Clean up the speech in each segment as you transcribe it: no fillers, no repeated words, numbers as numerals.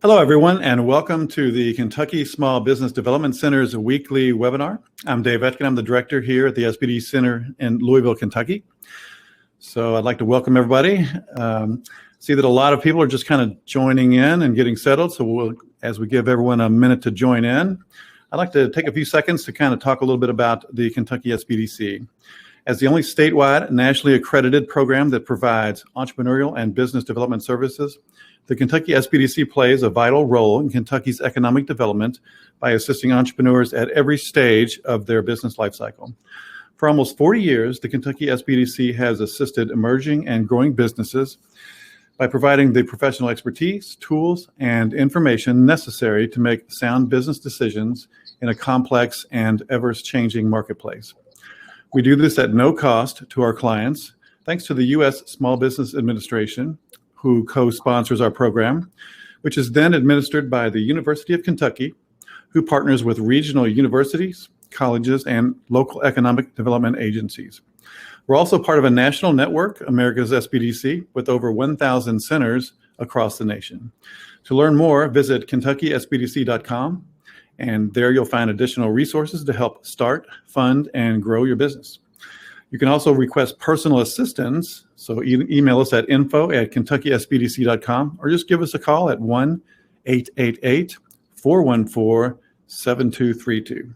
Hello, everyone, and welcome to the Kentucky Small Business Development Center's weekly webinar. I'm Dave Etkin. I'm the director here at the SPD Center in Louisville, Kentucky. So I'd like to welcome everybody. See that a lot of people are just kind of joining in and getting settled. So as we give everyone a minute to join in, I'd like to take a few seconds to kind of talk a little bit about the Kentucky SBDC. As the only statewide, nationally accredited program that provides entrepreneurial and business development services, the Kentucky SBDC plays a vital role in Kentucky's economic development by assisting entrepreneurs at every stage of their business lifecycle. For almost 40 years, the Kentucky SBDC has assisted emerging and growing businesses by providing the professional expertise, tools, and information necessary to make sound business decisions in a complex and ever-changing marketplace. We do this at no cost to our clients, thanks to the U.S. Small Business Administration, who co-sponsors our program, which is then administered by the University of Kentucky, who partners with regional universities, colleges, and local economic development agencies. We're also part of a national network, America's SBDC, with over 1,000 centers across the nation. To learn more, visit KentuckySBDC.com, and there you'll find additional resources to help start, fund, and grow your business. You can also request personal assistance, so email us at info@KentuckySBDC.com or just give us a call at 1-888-414-7232.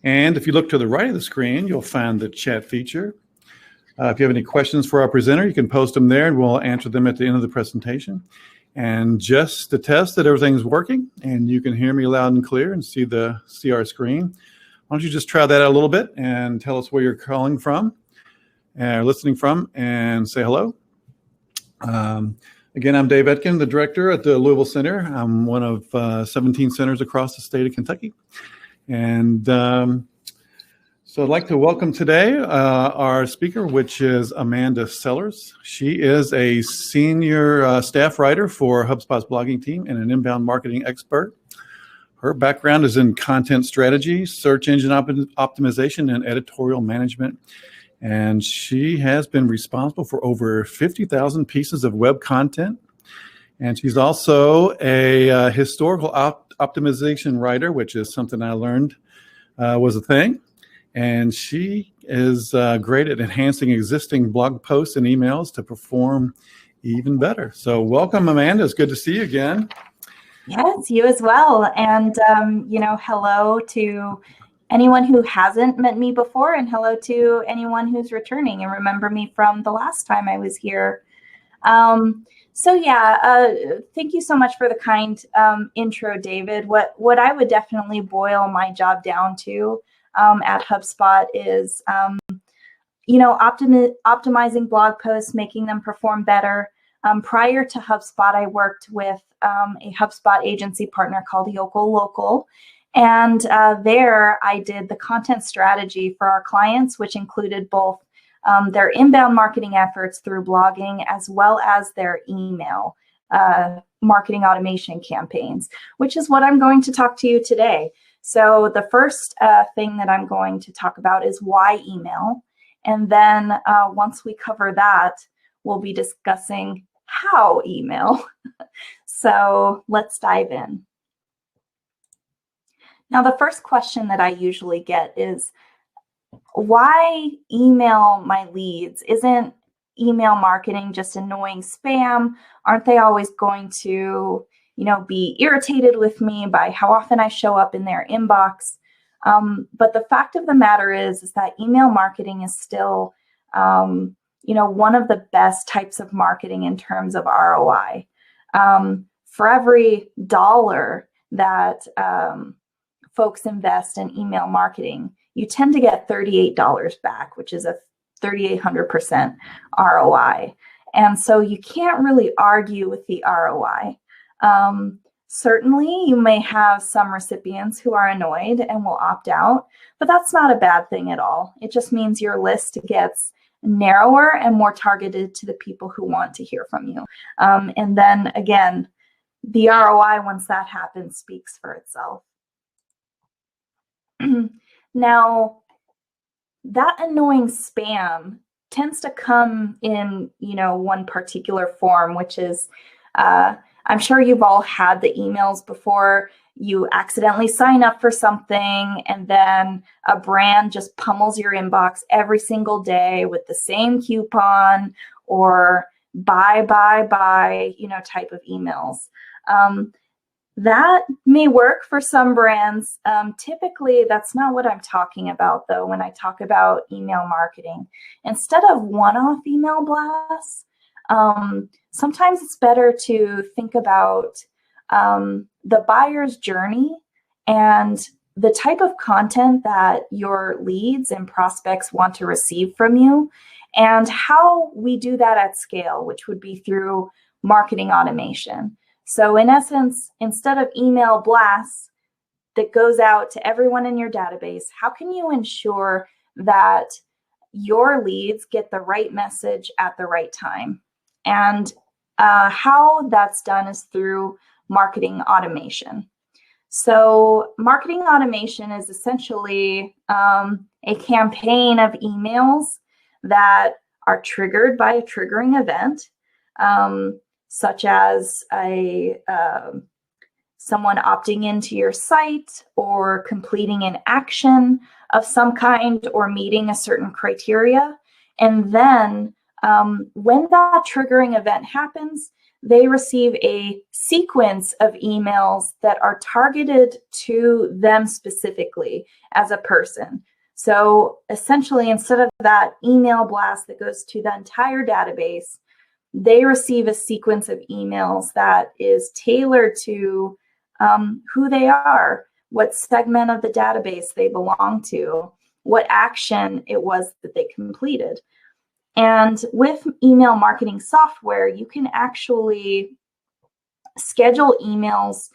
And if you look to the right of the screen, you'll find the chat feature. If you have any questions for our presenter, you can post them there and we'll answer them at the end of the presentation. And just to test that everything's working and you can hear me loud and clear and see our screen, why don't you just try that out a little bit and tell us where you're calling from and listening from and say hello. Again, I'm Dave Etkin, the director at the Louisville Center. I'm one of 17 centers across the state of Kentucky. And so I'd like to welcome today our speaker, which is Amanda Sellers. She is a senior staff writer for HubSpot's blogging team and an inbound marketing expert. Her background is in content strategy, search engine optimization, and editorial management. And she has been responsible for over 50,000 pieces of web content. And she's also a historical optimization writer, which is something I learned was a thing. And she is great at enhancing existing blog posts and emails to perform even better. So welcome, Amanda. It's good to see you again. Yes, you as well. And, hello to anyone who hasn't met me before, and hello to anyone who's returning and remember me from the last time I was here. Thank you so much for the kind intro, David. What I would definitely boil my job down to at HubSpot is, optimizing blog posts, making them perform better. Prior to HubSpot, I worked with a HubSpot agency partner called Yokel Local. And there I did the content strategy for our clients, which included both their inbound marketing efforts through blogging as well as their email marketing automation campaigns, which is what I'm going to talk to you today. So the first thing that I'm going to talk about is why email. And then once we cover that, we'll be discussing how email. So let's dive in. Now, the first question that I usually get is, why email my leads? Isn't email marketing just annoying spam? Aren't they always going to, be irritated with me by how often I show up in their inbox? But the fact of the matter is that email marketing is still one of the best types of marketing in terms of ROI. For every dollar that folks invest in email marketing, you tend to get $38 back, which is a 3,800% ROI. And so you can't really argue with the ROI. Certainly, you may have some recipients who are annoyed and will opt out, but that's not a bad thing at all. It just means your list gets narrower and more targeted to the people who want to hear from you. And then again, the ROI, once that happens, speaks for itself. Now, that annoying spam tends to come in, one particular form, which is I'm sure you've all had the emails before. You accidentally sign up for something and then a brand just pummels your inbox every single day with the same coupon or buy, type of emails. That may work for some brands. Typically, that's not what I'm talking about, though, when I talk about email marketing. Instead of one-off email blasts, sometimes it's better to think about the buyer's journey and the type of content that your leads and prospects want to receive from you, and how we do that at scale, which would be through marketing automation. So in essence, instead of email blasts that goes out to everyone in your database, how can you ensure that your leads get the right message at the right time? And how that's done is through marketing automation. So marketing automation is essentially a campaign of emails that are triggered by a triggering event, such as someone opting into your site or completing an action of some kind or meeting a certain criteria. And then when that triggering event happens, they receive a sequence of emails that are targeted to them specifically as a person. So essentially, instead of that email blast that goes to the entire database, they receive a sequence of emails that is tailored to who they are, what segment of the database they belong to, what action it was that they completed. And with email marketing software, you can actually schedule emails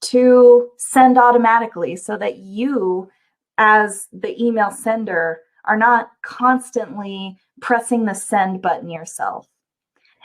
to send automatically so that you, as the email sender, are not constantly pressing the send button yourself.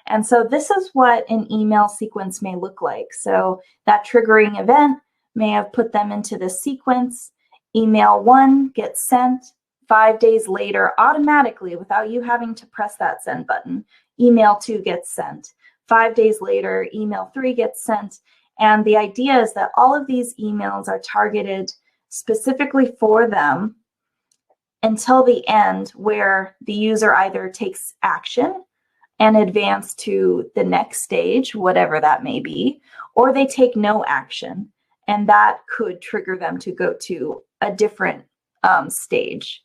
And so this is what an email sequence may look like. So that triggering event may have put them into the sequence. Email 1 gets sent. 5 days later, automatically, without you having to press that send button, email 2 gets sent. 5 days later, email 3 gets sent. And the idea is that all of these emails are targeted specifically for them until the end, where the user either takes action and advance to the next stage, whatever that may be, or they take no action, and that could trigger them to go to a different stage.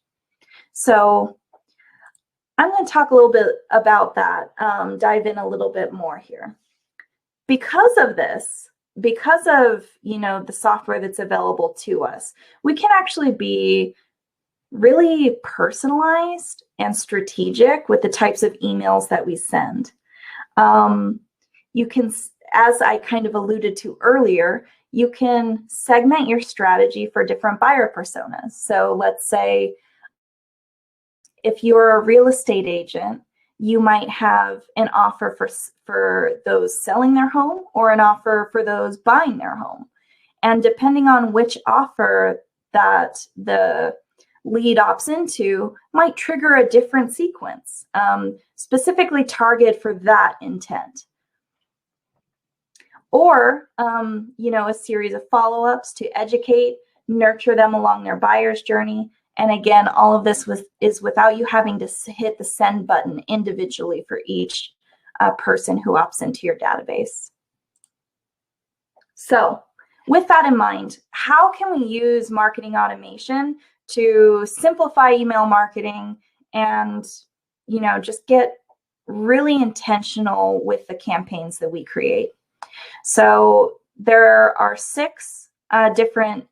So I'm going to talk a little bit about that, dive in a little bit more here. Because of this, because of the software that's available to us, we can actually be really personalized and strategic with the types of emails that we send. You can, as I kind of alluded to earlier, you can segment your strategy for different buyer personas. So let's say if you're a real estate agent, you might have an offer for those selling their home or an offer for those buying their home. And depending on which offer that the lead opts into might trigger a different sequence, specifically targeted for that intent. Or, a series of follow-ups to educate, nurture them along their buyer's journey. And again, all of this is without you having to hit the send button individually for each person who opts into your database. So with that in mind, how can we use marketing automation to simplify email marketing and, just get really intentional with the campaigns that we create? So there are 6 different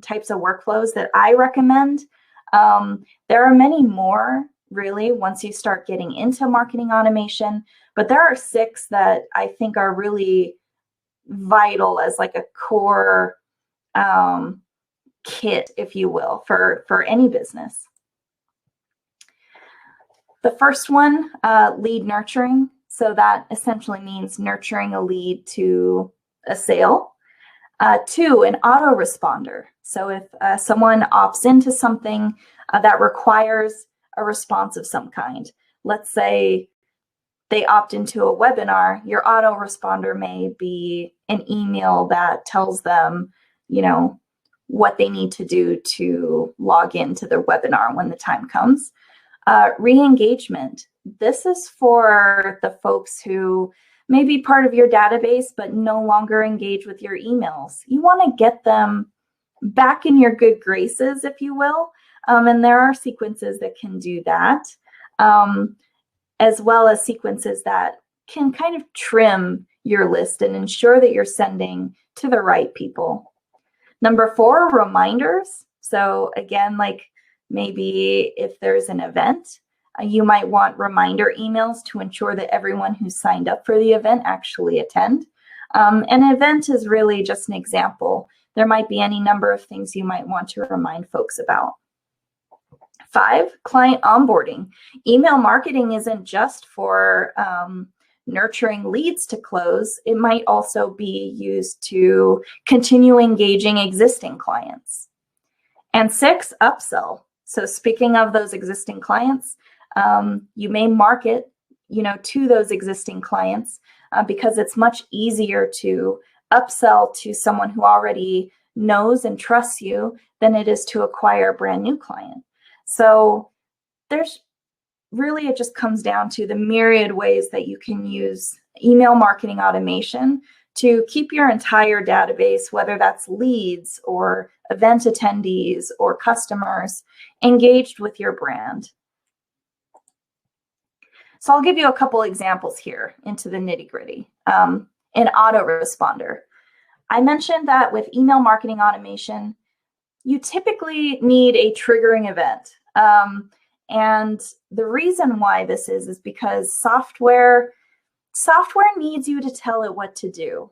types of workflows that I recommend. There are many more, really, once you start getting into marketing automation, but there are 6 that I think are really vital as like a core kit, if you will, for any business. The first one, lead nurturing. So that essentially means nurturing a lead to a sale. 2, an autoresponder. So if someone opts into something that requires a response of some kind, let's say they opt into a webinar, your autoresponder may be an email that tells them, what they need to do to log into their webinar when the time comes. Re-engagement. This is for the folks who may be part of your database but no longer engage with your emails. You want to get them back in your good graces, if you will. And there are sequences that can do that, as well as sequences that can kind of trim your list and ensure that you're sending to the right people. Number 4, reminders. So again, like maybe if there's an event, you might want reminder emails to ensure that everyone who signed up for the event actually attend. An event is really just an example. There might be any number of things you might want to remind folks about. 5, client onboarding. Email marketing isn't just for nurturing leads to close. It might also be used to continue engaging existing clients. And 6, upsell. So speaking of those existing clients, you may market, to those existing clients because it's much easier to upsell to someone who already knows and trusts you than it is to acquire a brand new client. So it just comes down to the myriad ways that you can use email marketing automation to keep your entire database, whether that's leads or event attendees or customers, engaged with your brand. So I'll give you a couple examples here into the nitty-gritty. An autoresponder. I mentioned that with email marketing automation, you typically need a triggering event. And the reason why this is because software needs you to tell it what to do.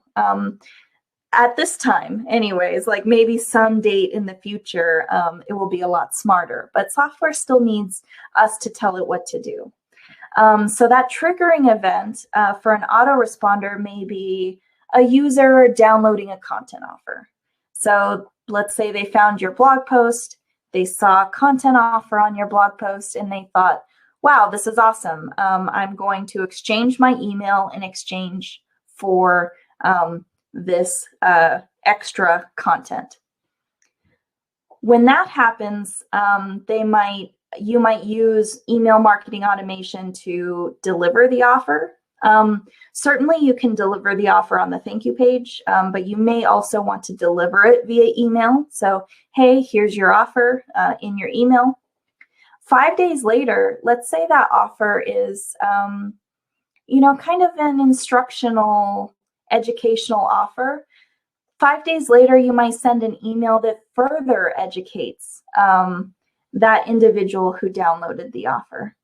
At this time, anyways, like maybe some date in the future, it will be a lot smarter, but software still needs us to tell it what to do. So that triggering event for an autoresponder may be a user downloading a content offer. So let's say they found your blog post, they saw a content offer on your blog post, and they thought, wow, this is awesome. I'm going to exchange my email in exchange for this extra content. When that happens, you might use email marketing automation to deliver the offer. Certainly you can deliver the offer on the thank you page, but you may also want to deliver it via email. So, hey, here's your offer in your email. 5 days later, let's say that offer is, kind of an instructional, educational offer. 5 days later, you might send an email that further educates that individual who downloaded the offer,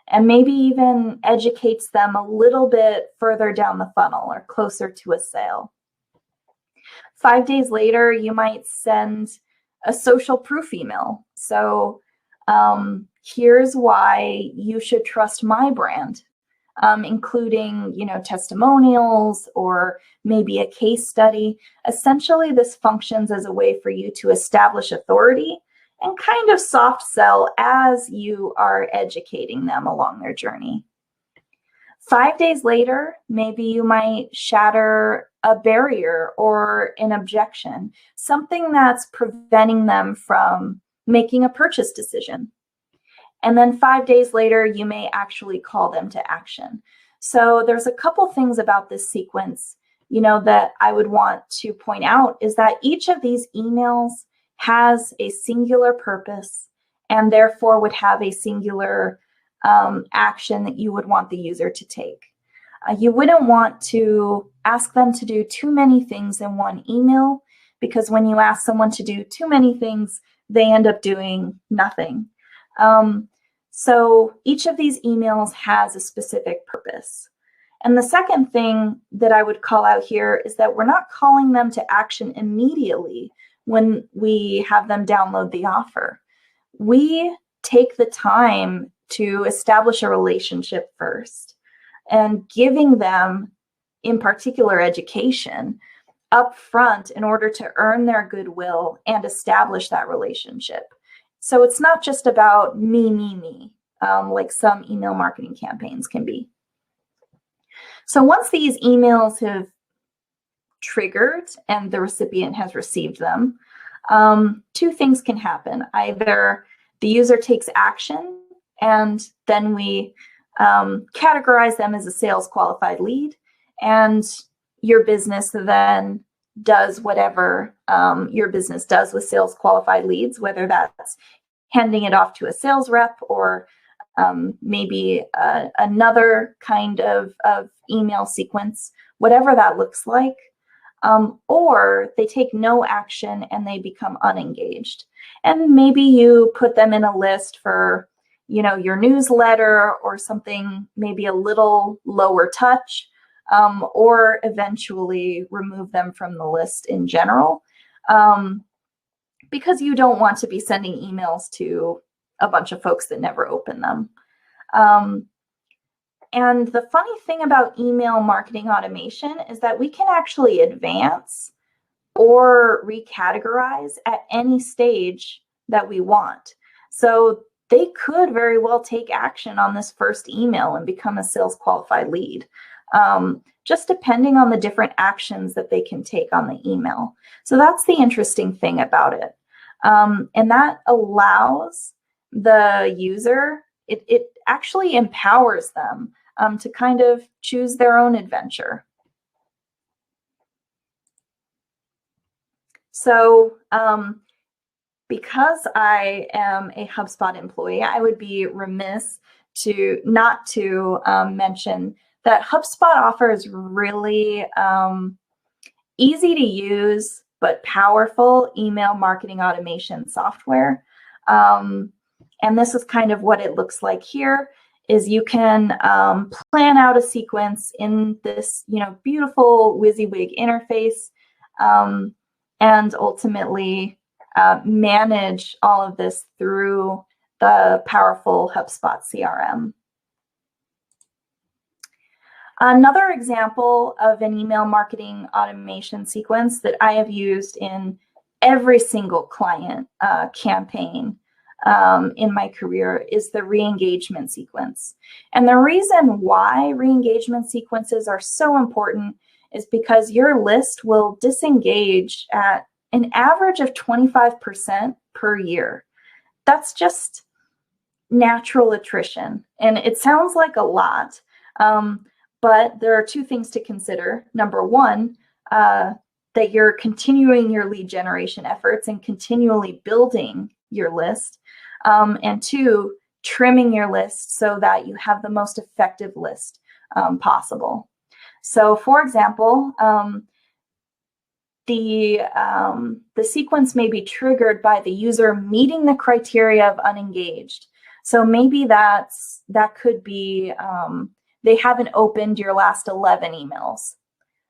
and maybe even educates them a little bit further down the funnel or closer to a sale. 5 days later, you might send a social proof email. So here's why you should trust my brand, including, testimonials or maybe a case study. Essentially, this functions as a way for you to establish authority and kind of soft sell as you are educating them along their journey. 5 days later, maybe you might shatter a barrier or an objection, something that's preventing them from making a purchase decision. And then 5 days later, you may actually call them to action. So there's a couple things about this sequence, that I would want to point out is that each of these emails has a singular purpose and therefore would have a singular action that you would want the user to take. You wouldn't want to ask them to do too many things in one email, because when you ask someone to do too many things, they end up doing nothing. So each of these emails has a specific purpose. And the second thing that I would call out here is that we're not calling them to action immediately when we have them download the offer. We take the time to establish a relationship first, and giving them, in particular, education up front in order to earn their goodwill and establish that relationship. So it's not just about me, like some email marketing campaigns can be. So once these emails have triggered and the recipient has received them, two things can happen. Either the user takes action and then we categorize them as a sales qualified lead, and your business then does whatever your business does with sales qualified leads, whether that's handing it off to a sales rep or maybe another kind of email sequence, whatever that looks like. Or they take no action and they become unengaged. And maybe you put them in a list for, your newsletter or something maybe a little lower touch, or eventually remove them from the list in general, because you don't want to be sending emails to a bunch of folks that never open them. And the funny thing about email marketing automation is that we can actually advance or recategorize at any stage that we want. So they could very well take action on this first email and become a sales qualified lead, just depending on the different actions that they can take on the email. So that's the interesting thing about it. And that allows the user, it actually empowers them to kind of choose their own adventure. So because I am a HubSpot employee, I would be remiss not to mention that HubSpot offers really easy to use but powerful email marketing automation software. And this is kind of what it looks like here. Is you can plan out a sequence in this, beautiful WYSIWYG interface, and ultimately manage all of this through the powerful HubSpot CRM. Another example of an email marketing automation sequence that I have used in every single client campaign in my career is the ReEngagement sequence. And the reason why ReEngagement sequences are so important is because your list will disengage at an average of 25% per year. That's just natural attrition. And it sounds like a lot, but there are two things to consider. Number one, that you're continuing your lead generation efforts and continually building your list. And two, trimming your list so that you have the most effective list possible. So for example, the sequence may be triggered by the user meeting the criteria of unengaged. So maybe that could be they haven't opened your last 11 emails,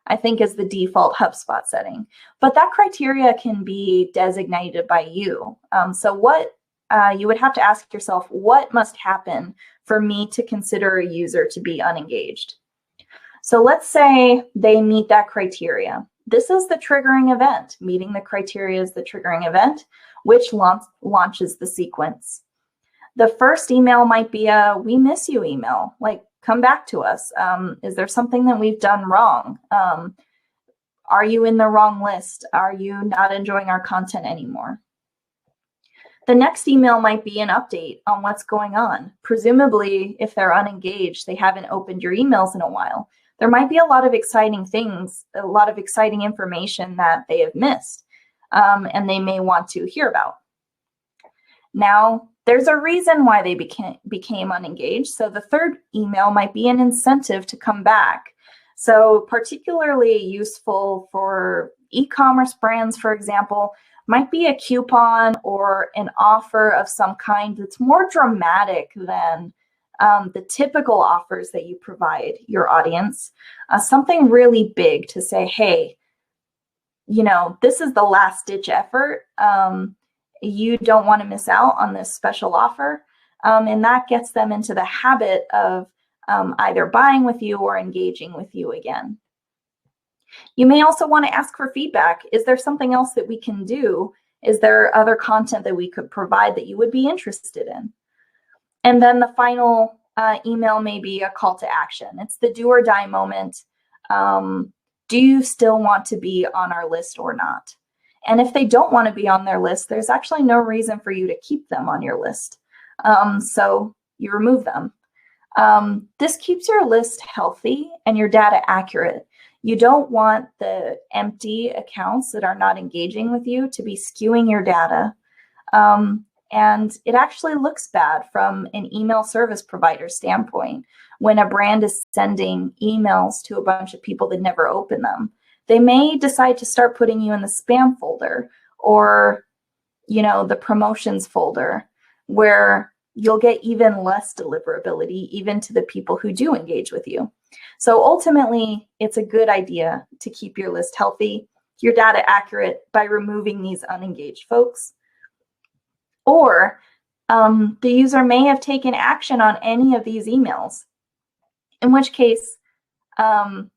I think is the default HubSpot setting. But that criteria can be designated by you. So what you would have to ask yourself, what must happen for me to consider a user to be unengaged? So let's say they meet that criteria. This is the triggering event. Meeting the criteria is the triggering event, which launches the sequence. The first email might be a "we miss you" email, like come back to us. Is there something that we've done wrong? Are you in the wrong list? Are you not enjoying our content anymore? The next email might be an update on what's going on. Presumably, if they're unengaged, they haven't opened your emails in a while. There might be a lot of exciting things, a lot of exciting information that they have missed, and they may want to hear about. Now, there's a reason why they became unengaged. So the third email might be an incentive to come back. So particularly useful for e-commerce brands, for example, might be a coupon or an offer of some kind that's more dramatic than the typical offers that you provide your audience. Something really big to say, hey, this is the last ditch effort. You don't want to miss out on this special offer. And that gets them into the habit of either buying with you or engaging with you again. You may also want to ask for feedback. Is there something else that we can do? Is there other content that we could provide that you would be interested in? And then the final email may be a call to action. It's the do or die moment. Do you still want to be on our list or not? And if they don't want to be on their list, there's actually no reason for you to keep them on your list. So you remove them. This keeps your list healthy and your data accurate. You don't want the empty accounts that are not engaging with you to be skewing your data. And it actually looks bad from an email service provider standpoint when a brand is sending emails to a bunch of people that never open them. They may decide to start putting you in the spam folder or, the promotions folder, where you'll get even less deliverability even to the people who do engage with you. So ultimately, it's a good idea to keep your list healthy, your data accurate by removing these unengaged folks. Or the user may have taken action on any of these emails, in which case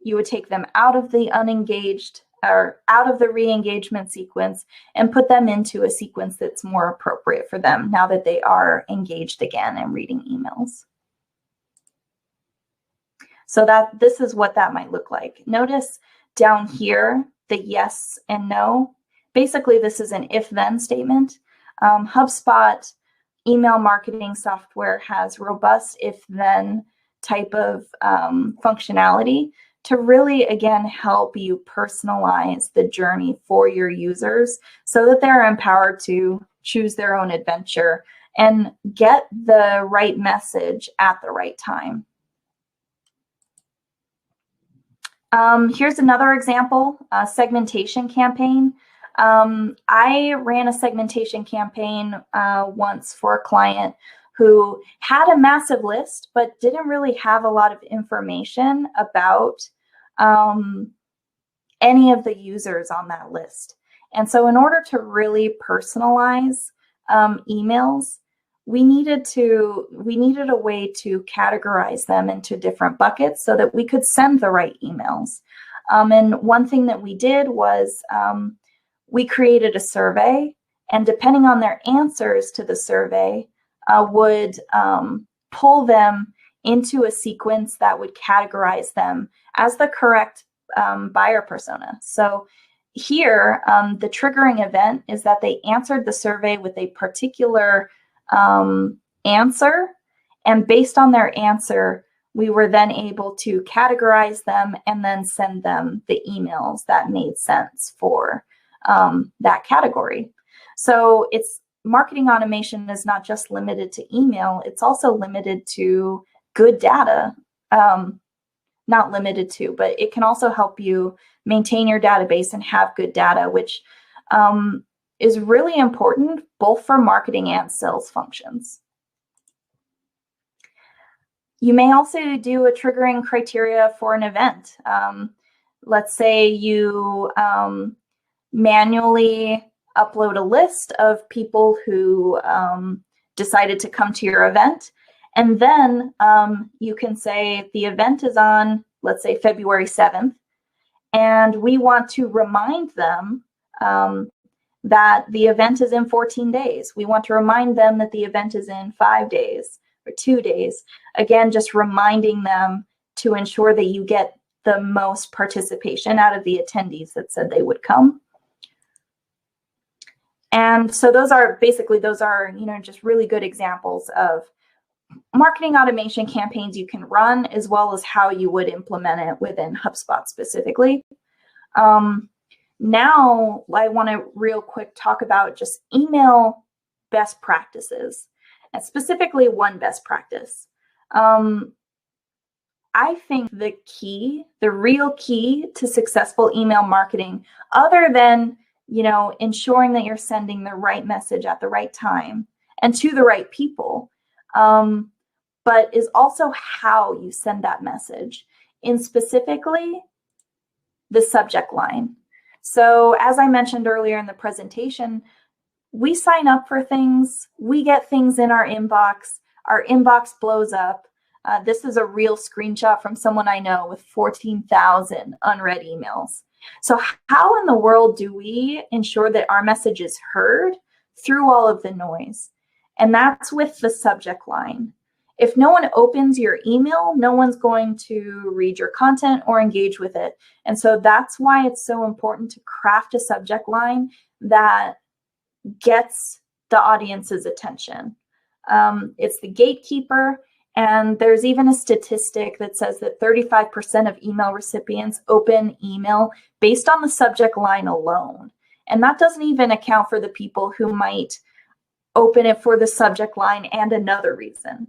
you would take them out of the unengaged or out of the re-engagement sequence and put them into a sequence that's more appropriate for them now that they are engaged again and reading emails. So this is what that might look like. Notice down here, the yes and no. Basically, this is an if-then statement. HubSpot email marketing software has robust if-then type of functionality to really, again, help you personalize the journey for your users so that they're empowered to choose their own adventure and get the right message at the right time. Here's another example, a segmentation campaign. I ran a segmentation campaign once for a client who had a massive list, but didn't really have a lot of information about any of the users on that list. And so in order to really personalize emails, we needed a way to categorize them into different buckets so that we could send the right emails. And one thing that we did was we created a survey, and depending on their answers to the survey, would pull them into a sequence that would categorize them as the correct buyer persona. So here, the triggering event is that they answered the survey with a particular answer, and based on their answer, we were then able to categorize them and then send them the emails that made sense for that category. So marketing automation is not just limited to email, it's also limited to good data. Not limited to, but it can also help you maintain your database and have good data, which is really important both for marketing and sales functions. You may also do a triggering criteria for an event. Let's say you manually upload a list of people who decided to come to your event. And then you can say the event is on, let's say, February 7th, and we want to remind them that the event is in 14 days. We want to remind them that the event is in 5 days or 2 days. Again, just reminding them to ensure that you get the most participation out of the attendees that said they would come. And so those are, just really good examples of marketing automation campaigns you can run, as well as how you would implement it within HubSpot specifically. Now, I want to real quick talk about just email best practices, and specifically one best practice. I think the real key to successful email marketing, other than ensuring that you're sending the right message at the right time and to the right people, but is also how you send that message, in specifically the subject line. So as I mentioned earlier in the presentation, we sign up for things, we get things in our inbox blows up. This is a real screenshot from someone I know with 14,000 unread emails. So how in the world do we ensure that our message is heard through all of the noise? And that's with the subject line. If no one opens your email, no one's going to read your content or engage with it. And so that's why it's so important to craft a subject line that gets the audience's attention. It's the gatekeeper. And there's even a statistic that says that 35% of email recipients open email based on the subject line alone. And that doesn't even account for the people who might open it for the subject line and another reason.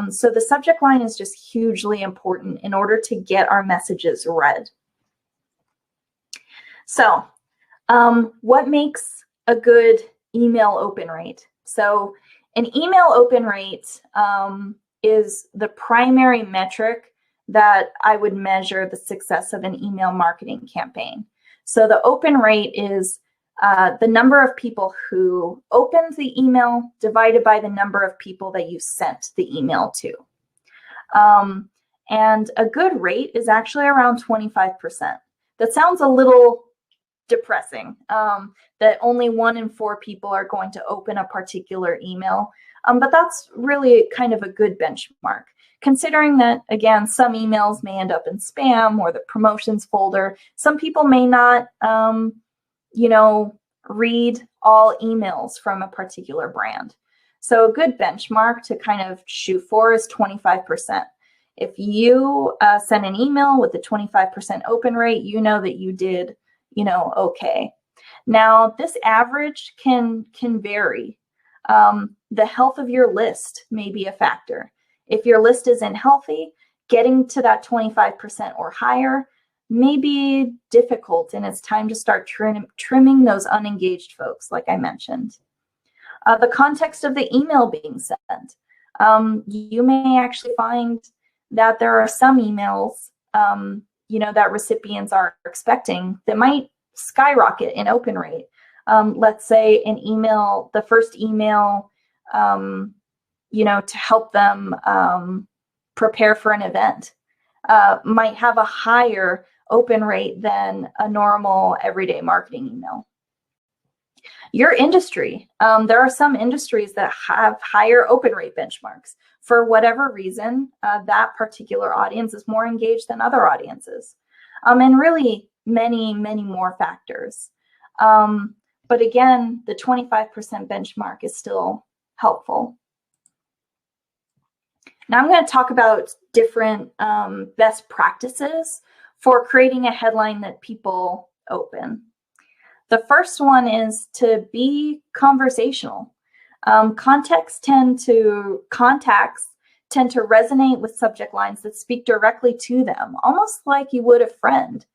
So the subject line is just hugely important in order to get our messages read. So what makes a good email open rate? So an email open rate is the primary metric that I would measure the success of an email marketing campaign. So the open rate is the number of people who opened the email divided by the number of people that you sent the email to. And a good rate is actually around 25%. That sounds a little depressing, that only 1 in 4 people are going to open a particular email. But that's really kind of a good benchmark, considering that, again, some emails may end up in spam or the promotions folder. Some people may not, read all emails from a particular brand. So a good benchmark to kind of shoot for is 25%. If you send an email with a 25% open rate, you know that you did, okay. Now, this average can vary. The health of your list may be a factor. If your list isn't healthy, getting to that 25% or higher may be difficult, and it's time to start trimming those unengaged folks, like I mentioned. The context of the email being sent. You may actually find that there are some emails, that recipients are expecting that might skyrocket in open rate. Let's say an email, the first email, to help them prepare for an event, might have a higher open rate than a normal everyday marketing email. Your industry, there are some industries that have higher open rate benchmarks. For whatever reason, that particular audience is more engaged than other audiences. And really many, many more factors. But again, the 25% benchmark is still helpful. Now I'm going to talk about different best practices for creating a headline that people open. The first one is to be conversational. Contacts tend to resonate with subject lines that speak directly to them, almost like you would a friend.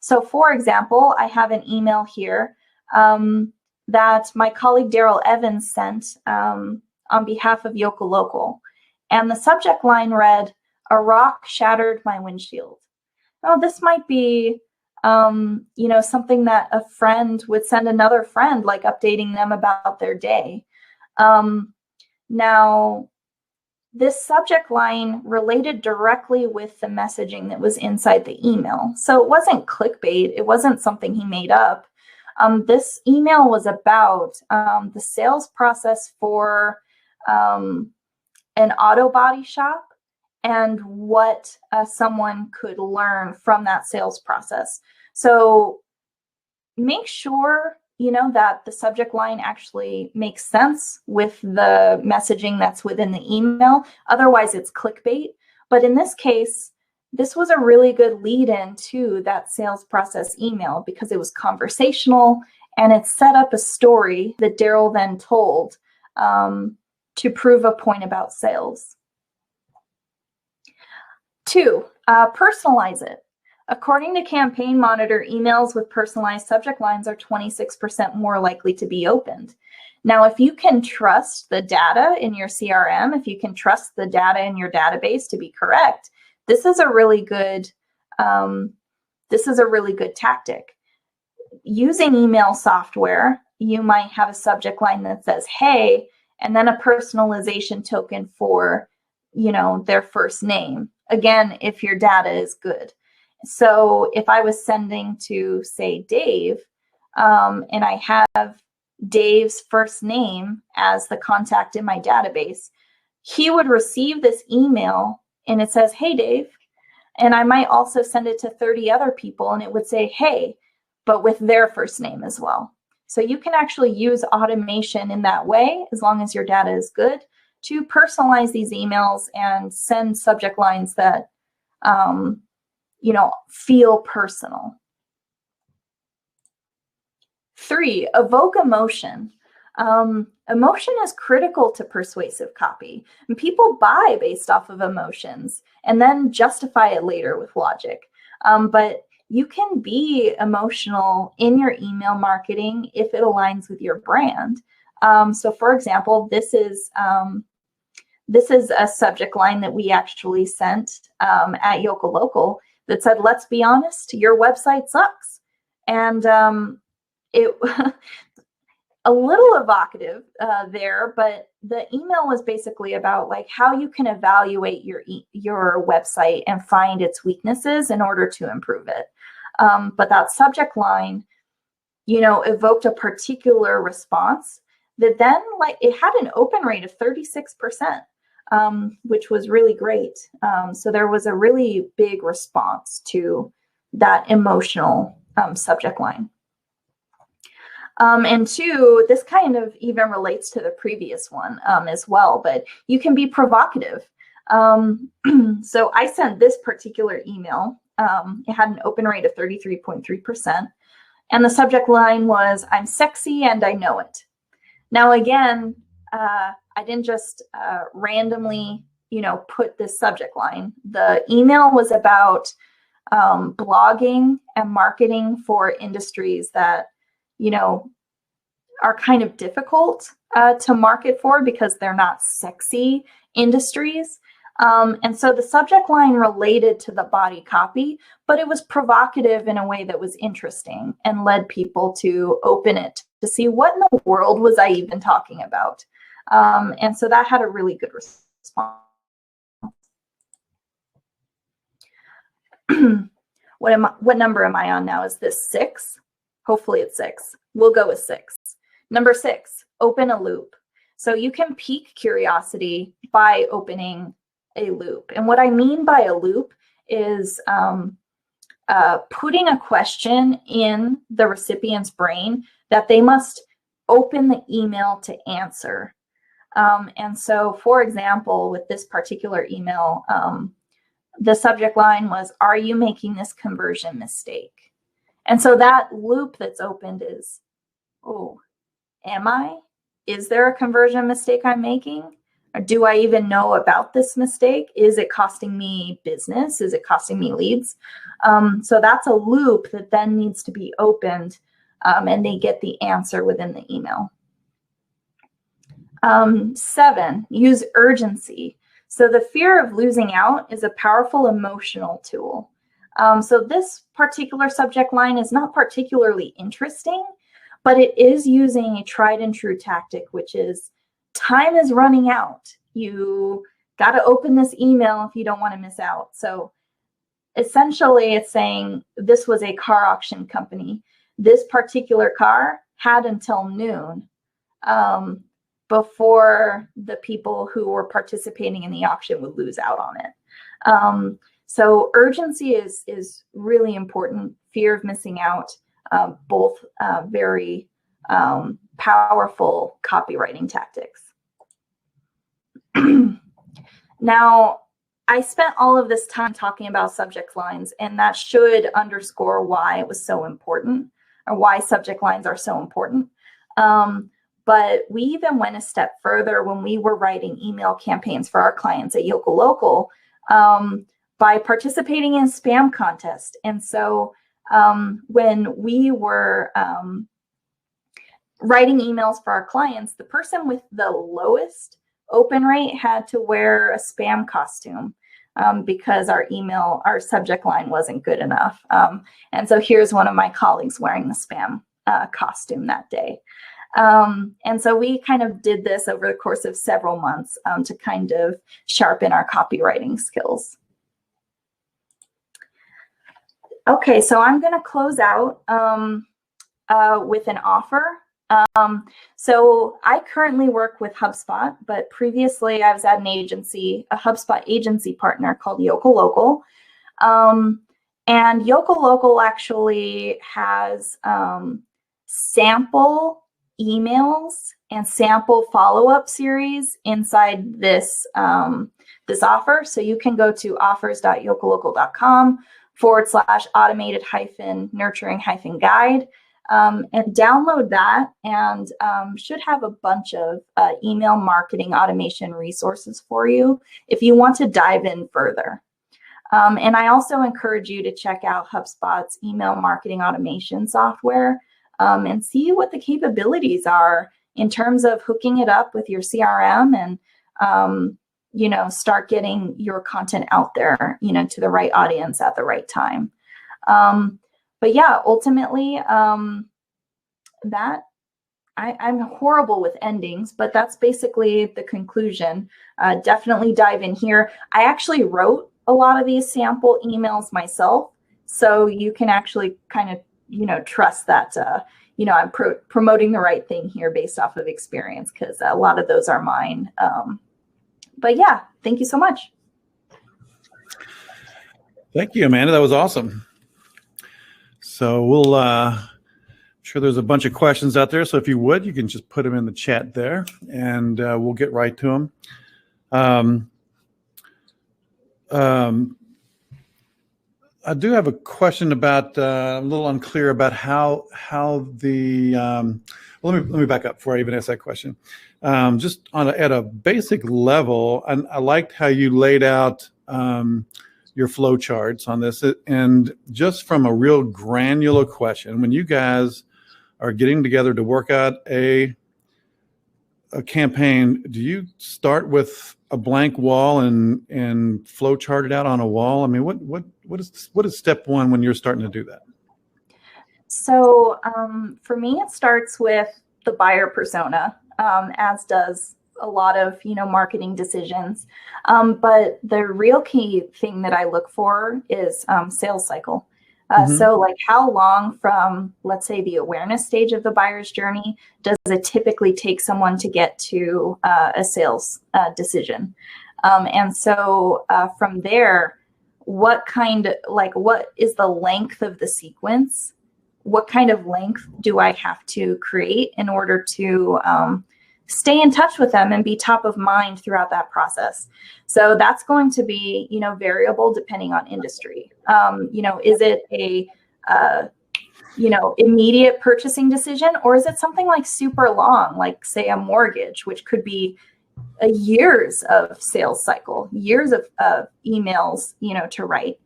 So for example, I have an email here that my colleague Daryl Evans sent on behalf of Yoka Local. And the subject line read, "A rock shattered my windshield." Now, this might be, something that a friend would send another friend, like updating them about their day. Now, this subject line related directly with the messaging that was inside the email. So it wasn't clickbait. It wasn't something he made up. This email was about the sales process for an auto body shop and what someone could learn from that sales process. So make sure, that the subject line actually makes sense with the messaging that's within the email. Otherwise, it's clickbait. But in this case, this was a really good lead-in to that sales process email because it was conversational and it set up a story that Daryl then told to prove a point about sales. 2, personalize it. According to Campaign Monitor, emails with personalized subject lines are 26% more likely to be opened. Now, if you can trust the data in your CRM, if you can trust the data in your database to be correct, this is a really good tactic. Using email software, you might have a subject line that says, "Hey," and then a personalization token for, their first name. Again, if your data is good. So if I was sending to, say, Dave, and I have Dave's first name as the contact in my database, he would receive this email and it says, "Hey, Dave." And I might also send it to 30 other people and it would say, "Hey," but with their first name as well. So you can actually use automation in that way, as long as your data is good, to personalize these emails and send subject lines that, feel personal. 3, evoke emotion. Emotion is critical to persuasive copy, and people buy based off of emotions and then justify it later with logic. But you can be emotional in your email marketing if it aligns with your brand. So for example, this is a subject line that we actually sent at Yoka Local that said, "Let's be honest, your website sucks." And it a little evocative there, but the email was basically about like how you can evaluate your website and find its weaknesses in order to improve it. But that subject line, evoked a particular response that then, like, it had an open rate of 36%, which was really great. So there was a really big response to that emotional subject line. And 2, this kind of even relates to the previous one as well, but you can be provocative. So I sent this particular email. It had an open rate of 33.3%. And the subject line was, "I'm sexy and I know it." Now, again, I didn't just randomly, put this subject line. The email was about blogging and marketing for industries that, are kind of difficult to market for because they're not sexy industries. And so the subject line related to the body copy, but it was provocative in a way that was interesting and led people to open it to see, what in the world was I even talking about? And so that had a really good response. What number am I on now? Is this 6? Hopefully it's 6. We'll go with 6. Number 6, open a loop. So you can pique curiosity by opening a loop. And what I mean by a loop is putting a question in the recipient's brain that they must open the email to answer. And so, for example, with this particular email, the subject line was, "Are you making this conversion mistake?" And so that loop that's opened is, "Oh, am I? Is there a conversion mistake I'm making? Or do I even know about this mistake? Is it costing me business? Is it costing me leads?" So that's a loop that then needs to be opened, and they get the answer within the email. 7, use urgency. So the fear of losing out is a powerful emotional tool. So this particular subject line is not particularly interesting, but it is using a tried and true tactic, which is, time is running out. You got to open this email if you don't want to miss out. So essentially it's saying, this was a car auction company. This particular car had until noon before the people who were participating in the auction would lose out on it. So urgency is really important. Fear of missing out, both very powerful copywriting tactics. Now, I spent all of this time talking about subject lines, and that should underscore why it was so important, or why subject lines are so important. But we even went a step further when we were writing email campaigns for our clients at Yoka Local by participating in spam contests. And so when we were writing emails for our clients, the person with the lowest open rate had to wear a spam costume because our subject line wasn't good enough. And so here's one of my colleagues wearing the spam costume that day. And so we kind of did this over the course of several months to kind of sharpen our copywriting skills. Okay, so I'm going to close out with an offer. So I currently work with HubSpot, but previously I was at an agency, a HubSpot agency partner called YokoLocal. And YokoLocal actually has sample emails and sample follow-up series inside this this offer. So you can go to offers.yokolocal.com/automated-nurturing-guide and download that, and should have a bunch of email marketing automation resources for you if you want to dive in further. And I also encourage you to check out HubSpot's email marketing automation software and see what the capabilities are in terms of hooking it up with your CRM and, start getting your content out there, to the right audience at the right time. But yeah, ultimately, I'm horrible with endings, but that's basically the conclusion. Definitely dive in here. I actually wrote a lot of these sample emails myself, so you can actually kind of, trust that, I'm promoting the right thing here based off of experience, because a lot of those are mine. But yeah, thank you so much. Thank you, Amanda. That was awesome. So we'll, sure there's a bunch of questions out there. So if you would, you can just put them in the chat there, and we'll get right to them. I do have a question about, I'm a little unclear about how the, well, let me back up before I even ask that question. Just at a basic level, I liked how you laid out your flow charts on this. And just from a real granular question, when you guys are getting together to work out a campaign, do you start with a blank wall and flow chart it out on a wall? I mean, what is step one when you're starting to do that? So for me, it starts with the buyer persona, as does a lot of marketing decisions. But the real key thing that I look for is sales cycle. So like, how long from, let's say, the awareness stage of the buyer's journey does it typically take someone to get to a sales decision? And so from there, what is the length of the sequence? What kind of length do I have to create in order to stay in touch with them and be top of mind throughout that process? So that's going to be, variable depending on industry. Is it a, immediate purchasing decision, or is it something like super long, like say a mortgage, which could be years of sales cycle, years of emails, to write.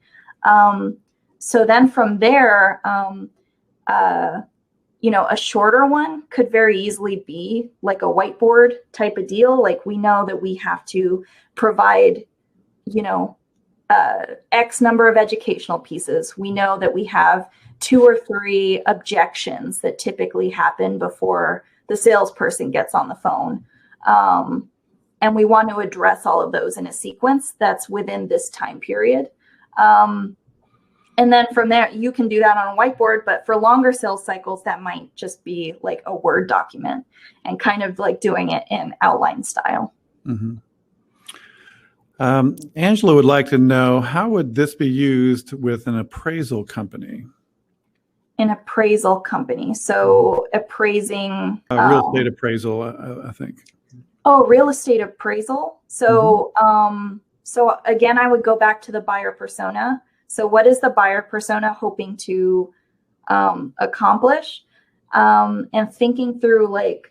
So then from there, a shorter one could very easily be like a whiteboard type of deal. Like, we know that we have to provide, X number of educational pieces. We know that we have 2 or 3 objections that typically happen before the salesperson gets on the phone. And we want to address all of those in a sequence that's within this time period. And then from there, you can do that on a whiteboard, but for longer sales cycles, that might just be like a Word document and kind of like doing it in outline style. Angela would like to know, how would this be used with an appraisal company? An appraisal company. So appraising. Real estate appraisal, I think. Oh, real estate appraisal. So, so again, I would go back to the buyer persona. So what is the buyer persona hoping to accomplish? And thinking through, like,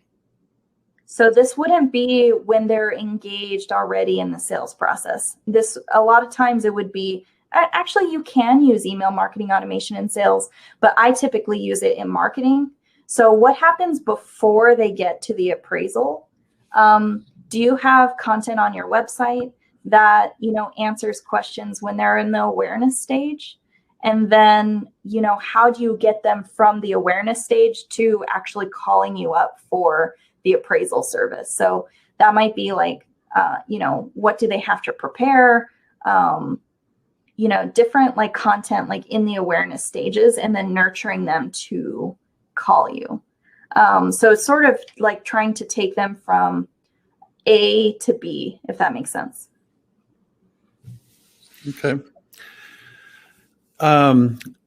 so this wouldn't be when they're engaged already in the sales process. This, a lot of times it would be, actually you can use email marketing automation in sales, but I typically use it in marketing. So what happens before they get to the appraisal? Do you have content on your website that, answers questions when they're in the awareness stage? And then, how do you get them from the awareness stage to actually calling you up for the appraisal service? So that might be like, what do they have to prepare? Different like content, like in the awareness stages, and then nurturing them to call you. So it's sort of like trying to take them from A to B, if that makes sense. Okay.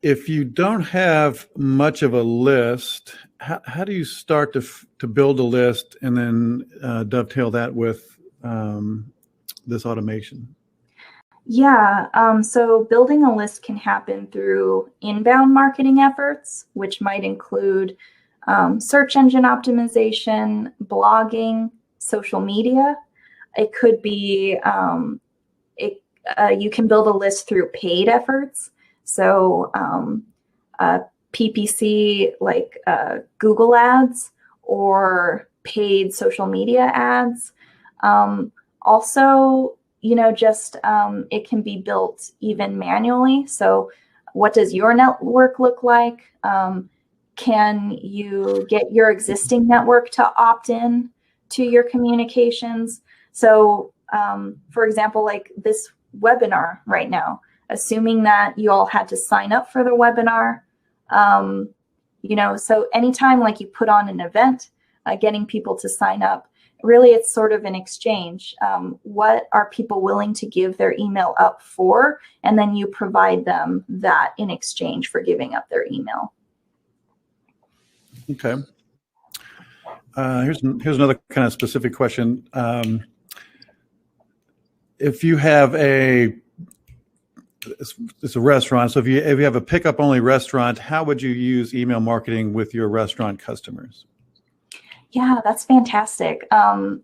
If you don't have much of a list, how do you start to build a list and then dovetail that with this automation? Yeah, so building a list can happen through inbound marketing efforts, which might include search engine optimization, blogging, social media. It could be, you can build a list through paid efforts. So PPC, like Google ads or paid social media ads. Also, just it can be built even manually. So what does your network look like? Can you get your existing network to opt in to your communications? So for example, like this webinar right now, assuming that you all had to sign up for the webinar, so anytime like you put on an event, getting people to sign up, really it's sort of an exchange. What are people willing to give their email up for? And then you provide them that in exchange for giving up their email. Okay. Here's another kind of specific question. If you have it's a restaurant, so if you have a pickup only restaurant, how would you use email marketing with your restaurant customers? Yeah, that's fantastic. So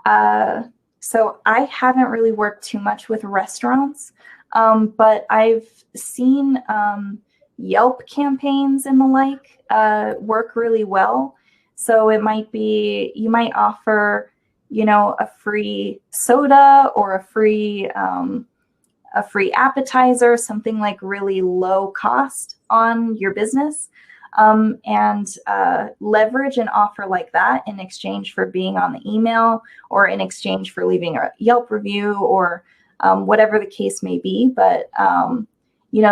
I haven't really worked too much with restaurants, but I've seen Yelp campaigns and the like work really well. So it might be, you might offer, a free soda or a free appetizer, something like really low cost on your business, and leverage an offer like that in exchange for being on the email or in exchange for leaving a Yelp review or whatever the case may be. But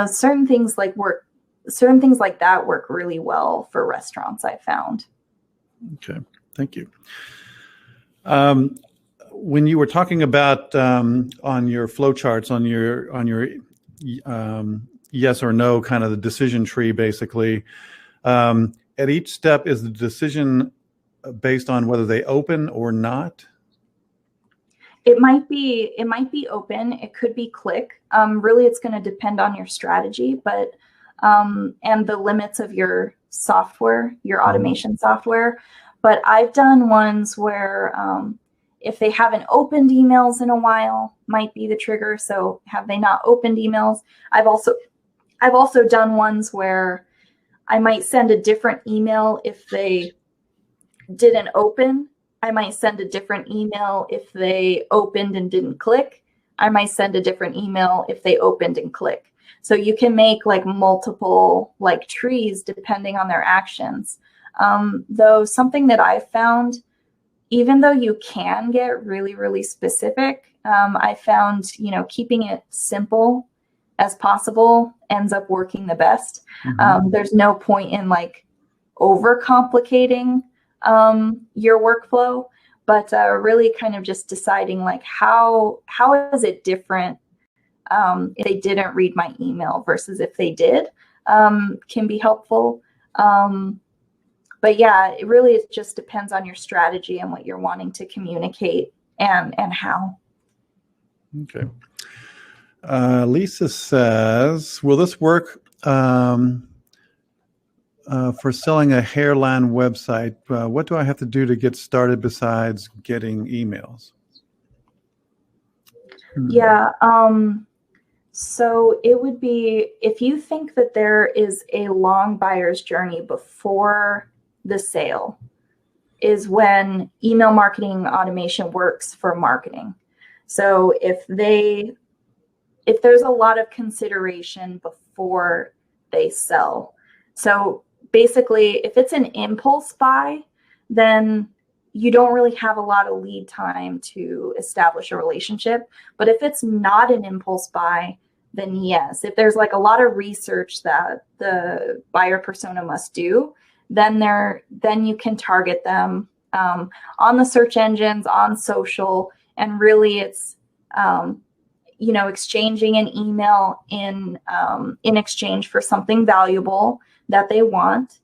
certain things like that work really well for restaurants, I found. Okay, thank you. When you were talking about on your flowcharts, on your yes or no kind of the decision tree, basically, at each step is the decision based on whether they open or not? It might be open. It could be click. Really, it's going to depend on your strategy, but and the limits of your software, your automation software. But I've done ones where if they haven't opened emails in a while, might be the trigger. So have they not opened emails? I've also done ones where I might send a different email if they didn't open. I might send a different email if they opened and didn't click. I might send a different email if they opened and click. So you can make like multiple like trees depending on their actions. Though something that I've found, even though you can get really, really specific, I found, keeping it simple as possible ends up working the best. Mm-hmm. There's no point in like overcomplicating your workflow, but really kind of just deciding like how is it different if they didn't read my email versus if they did, can be helpful. But yeah, it really just depends on your strategy and what you're wanting to communicate and how. Okay. Lisa says, will this work for selling a hairline website? What do I have to do to get started besides getting emails? Yeah. So it would be, if you think that there is a long buyer's journey before the sale, is when email marketing automation works for marketing. So if there's a lot of consideration before they sell. So basically, if it's an impulse buy, then you don't really have a lot of lead time to establish a relationship. But if it's not an impulse buy, then yes. If there's like a lot of research that the buyer persona must do, then you can target them on the search engines, on social, and really it's exchanging an email in exchange for something valuable that they want.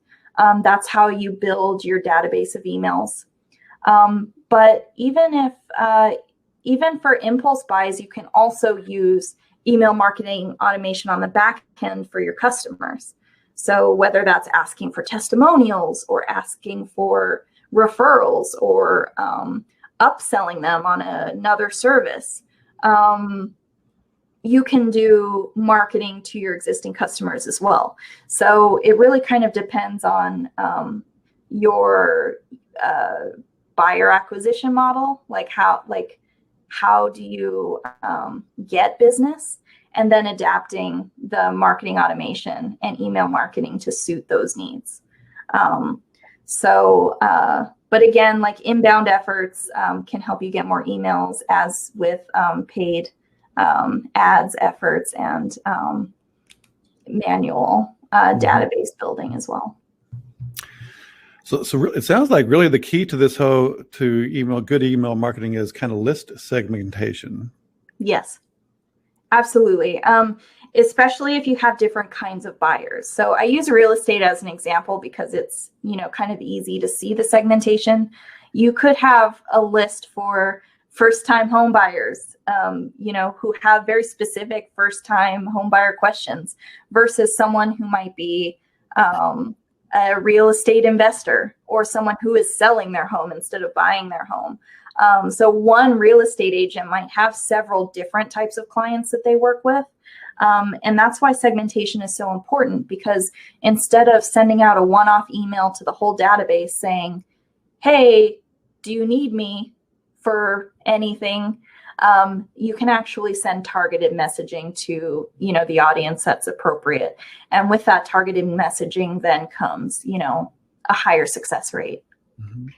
That's how you build your database of emails. But even for impulse buys, you can also use email marketing automation on the back end for your customers. So whether that's asking for testimonials or asking for referrals or upselling them on another service, you can do marketing to your existing customers as well. So it really kind of depends on your buyer acquisition model, like how do you get business, and then adapting the marketing automation and email marketing to suit those needs. But again, like inbound efforts can help you get more emails, as with paid ads efforts and manual database building as well. So it sounds like really the key to this good email marketing is kind of list segmentation. Yes, absolutely. Especially if you have different kinds of buyers. So I use real estate as an example because it's, kind of easy to see the segmentation. You could have a list for first-time home buyers, who have very specific first-time home buyer questions versus someone who might be a real estate investor or someone who is selling their home instead of buying their home. So one real estate agent might have several different types of clients that they work with. And that's why segmentation is so important, because instead of sending out a one-off email to the whole database saying, hey, do you need me for anything? You can actually send targeted messaging to, the audience that's appropriate. And with that targeted messaging then comes, a higher success rate. Mm-hmm.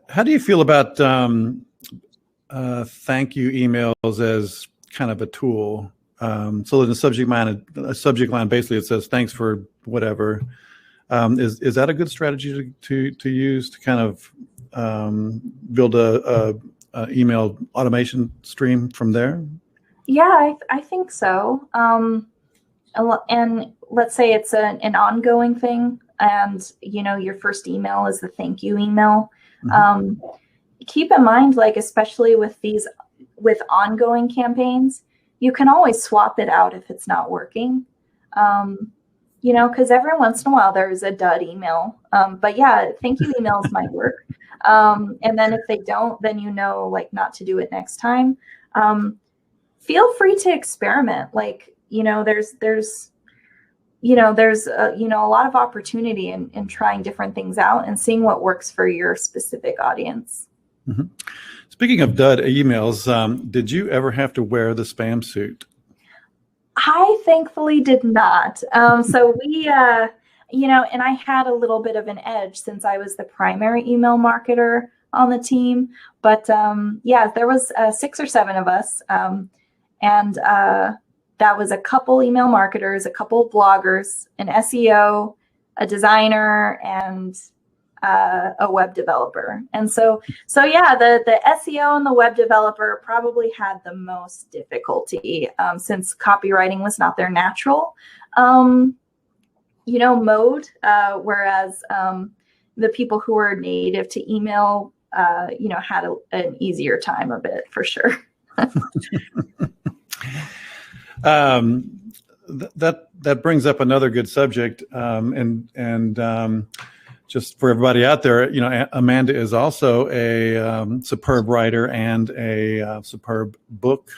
How do you feel about thank you emails as kind of a tool? So in the subject line, basically it says thanks for whatever. Is that a good strategy to use to kind of build a email automation stream from there? Yeah, I think so. And let's say it's an ongoing thing, and your first email is the thank you email. Mm-hmm. Keep in mind, like especially with ongoing campaigns, you can always swap it out if it's not working. Because every once in a while there's a dud email. But yeah, thank you emails might work. And then if they don't, then not to do it next time. Feel free to experiment. Like, there's a lot of opportunity in trying different things out and seeing what works for your specific audience. Mm-hmm. Speaking of dud emails, did you ever have to wear the spam suit? I thankfully did not. So we, and I had a little bit of an edge since I was the primary email marketer on the team. But there was 6 or 7 of us. And that was a couple email marketers, a couple bloggers, an SEO, a designer, and a web developer. And so the SEO and the web developer probably had the most difficulty since copywriting was not their natural, mode. Whereas the people who were native to email, had an easier time of it for sure. That brings up another good subject, and just for everybody out there, Amanda is also a superb writer and a superb book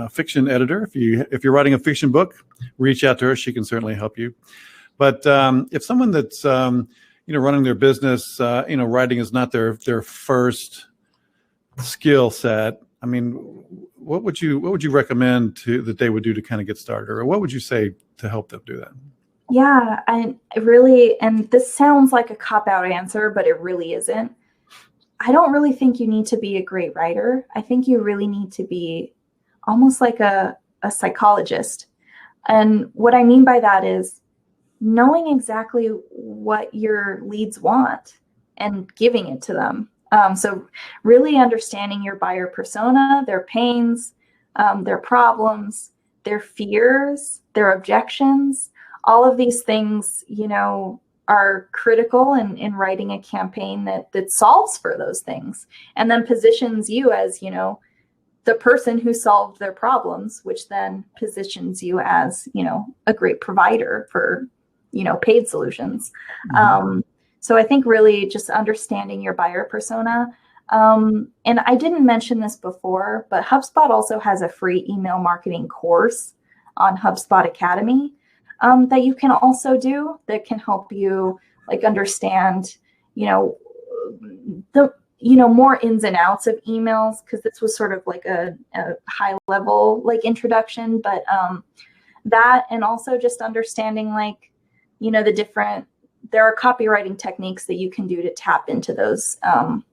fiction editor. If you're writing a fiction book, reach out to her; she can certainly help you. But if someone that's running their business, writing is not their first skill set, I mean, what would you recommend that they would do to kind of get started, or what would you say to help them do that? Yeah, and this sounds like a cop-out answer, but it really isn't. I don't really think you need to be a great writer. I think you really need to be almost like a psychologist. And what I mean by that is knowing exactly what your leads want and giving it to them. So really understanding your buyer persona, their pains, their problems, their fears, their objections, all of these things, are critical in writing a campaign that solves for those things and then positions you as, the person who solved their problems, which then positions you as, a great provider for, paid solutions. Mm-hmm. So I think really just understanding your buyer persona. And I didn't mention this before, but HubSpot also has a free email marketing course on HubSpot Academy that you can also do that can help you understand, the more ins and outs of emails, because this was sort of like a high level introduction, but that, and also just understanding there are copywriting techniques that you can do to tap into those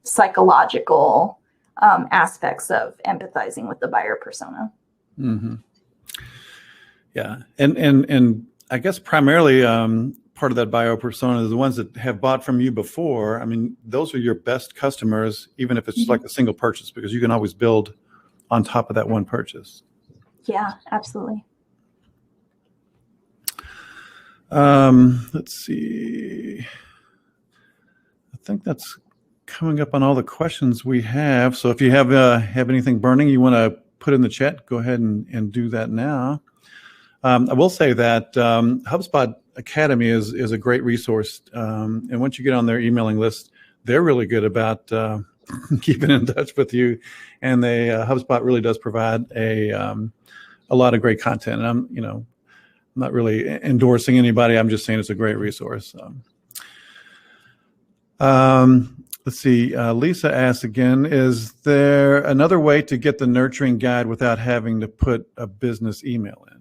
psychological aspects of empathizing with the buyer persona. Mm-hmm. Yeah. And I guess primarily part of that buyer persona is the ones that have bought from you before. I mean, those are your best customers, even if it's just like a single purchase, because you can always build on top of that one purchase. Yeah, absolutely. Let's see. I think that's coming up on all the questions we have. So if you have anything burning you want to put in the chat, go ahead and do that now. I will say that HubSpot Academy is a great resource. And once you get on their emailing list, they're really good about keeping in touch with you. And HubSpot really does provide a lot of great content. And I'm not really endorsing anybody. I'm just saying it's a great resource. Let's see. Lisa asks again, is there another way to get the nurturing guide without having to put a business email in?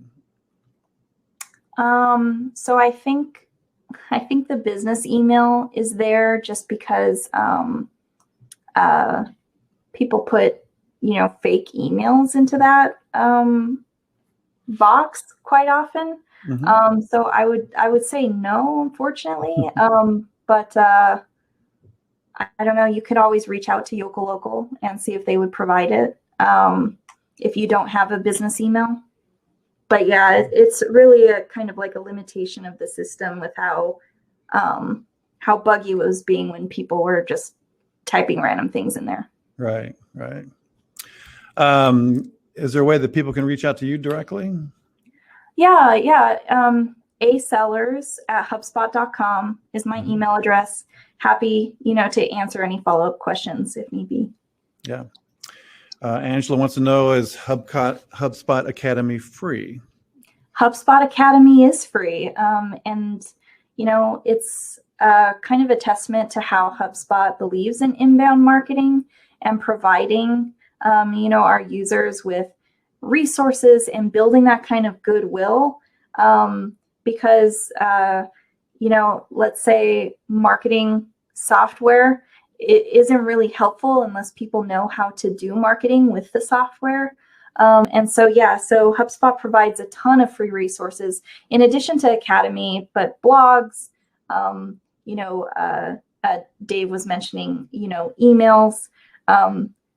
So I think the business email is there just because people put, fake emails into that box quite often. Mm-hmm. So I would say no, unfortunately. But I don't know. You could always reach out to Yokel Local and see if they would provide it if you don't have a business email. But yeah, it's really a kind of like a limitation of the system with how buggy it was being when people were just typing random things in there. Right. Is there a way that people can reach out to you directly? Yeah. asellers@hubspot.com is my email address. Happy, to answer any follow-up questions if need be. Yeah. Angela wants to know, is HubSpot Academy free? HubSpot Academy is free. And, it's kind of a testament to how HubSpot believes in inbound marketing and providing, our users with resources and building that kind of goodwill. Because, let's say marketing software, it isn't really helpful unless people know how to do marketing with the software. And so HubSpot provides a ton of free resources in addition to Academy, but blogs, Dave was mentioning, emails.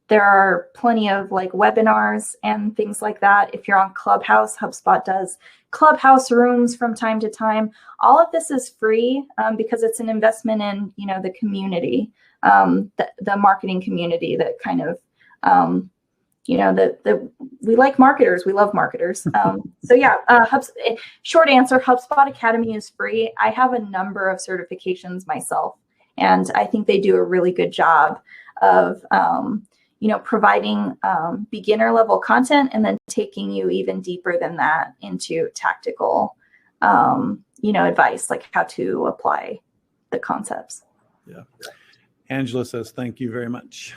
There are plenty of webinars and things like that. If you're on Clubhouse, HubSpot does Clubhouse rooms from time to time. All of this is free because it's an investment in, the community, the marketing community that kind of, that we like marketers. We love marketers. Short answer, HubSpot Academy is free. I have a number of certifications myself, and I think they do a really good job of, providing beginner level content and then taking you even deeper than that into tactical, advice, like how to apply the concepts. Yeah. Angela says, thank you very much.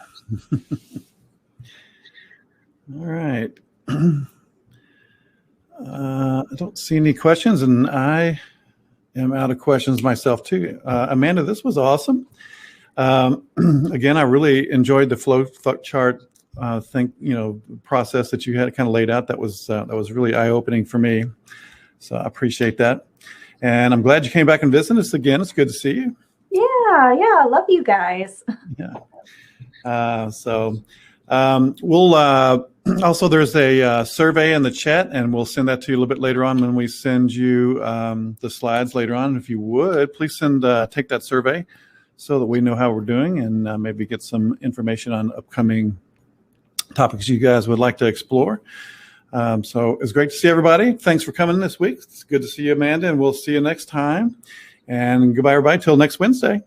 All right. I don't see any questions, and I am out of questions myself too. Amanda, this was awesome. Again, I really enjoyed the flow chart process that you had kind of laid out. That was really eye-opening for me. So I appreciate that. And I'm glad you came back and visited us again. It's good to see you. Yeah, I love you guys. Yeah. We'll also, there's a survey in the chat, and we'll send that to you a little bit later on when we send you the slides later on. If you would, please take that survey so that we know how we're doing, and maybe get some information on upcoming topics you guys would like to explore. So it's great to see everybody. Thanks for coming this week. It's good to see you, Amanda, and we'll see you next time. And goodbye, everybody, till next Wednesday.